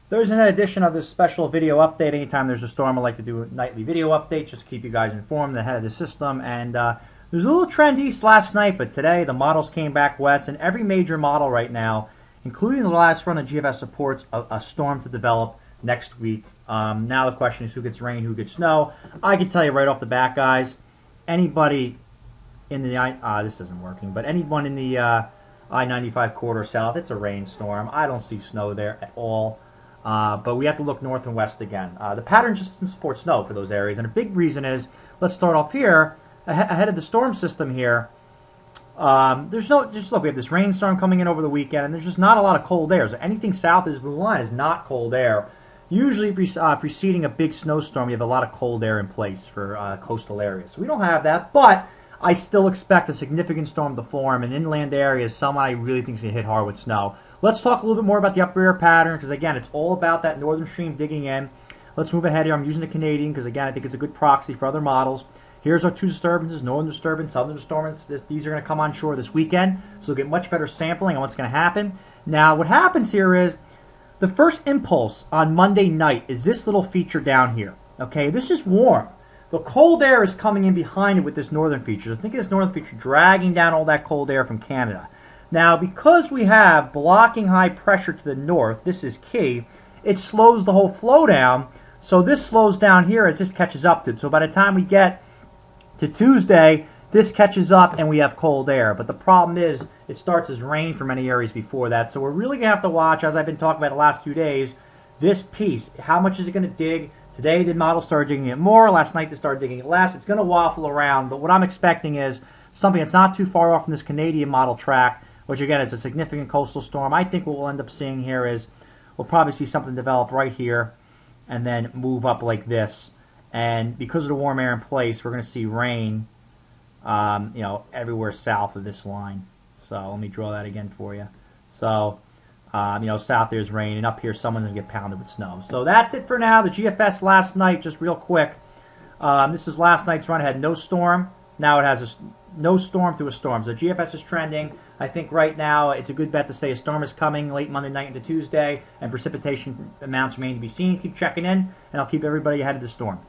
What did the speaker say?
There's an edition of this special video update. Anytime there's a storm, I like to do a nightly video update just to keep you guys informed ahead of the system. And there's a little trend east last night, but today the models came back west, and every major model right now, including the last run of GFS, supports a storm to develop next week. Now the question is who gets rain, who gets snow. I can tell you right off the bat, guys, anybody in the this isn't working, but anyone in the I-95 corridor south, it's a rainstorm. I don't see snow there at all. But we have to look north and west again. The pattern just doesn't support snow for those areas, and a big reason is, let's start off here, ahead of the storm system here. Just look, we have this rainstorm coming in over the weekend, and there's just not a lot of cold air. So anything south of this blue line is not cold air. Usually preceding a big snowstorm, you have a lot of cold air in place for coastal areas. So we don't have that, but I still expect a significant storm to form in inland areas, some I really think is going to hit hard with snow. Let's talk a little bit more about the upper air pattern, because again, it's all about that northern stream digging in. Let's move ahead here. I'm using the Canadian because again, I think it's a good proxy for other models. Here's our two disturbances, northern disturbance, southern disturbance. These are going to come on shore this weekend, so we'll get much better sampling on what's going to happen. Now, what happens here is, the first impulse on Monday night is this little feature down here. Okay, this is warm. The cold air is coming in behind it with this northern feature. So think of this northern feature dragging down all that cold air from Canada. Now, because we have blocking high pressure to the north, this is key, it slows the whole flow down. So this slows down here as this catches up to it. So by the time we get to Tuesday, this catches up and we have cold air. But the problem is it starts as rain for many areas before that. So we're really going to have to watch, as I've been talking about the last 2 days, this piece. How much is it going to dig? Today the model started digging it more. Last night they started digging it less. It's going to waffle around. But what I'm expecting is something that's not too far off from this Canadian model track, which again is a significant coastal storm. I think what we'll end up seeing here is we'll probably see something develop right here and then move up like this. And because of the warm air in place, we're going to see rain everywhere south of this line. So let me draw that again for you. So, south there's rain, and up here someone's going to get pounded with snow. So that's it for now. The GFS last night, just real quick. This is last night's run. It had no storm. Now it has no storm to a storm. So GFS is trending. I think right now it's a good bet to say a storm is coming late Monday night into Tuesday, and precipitation amounts remain to be seen. Keep checking in, and I'll keep everybody ahead of the storm.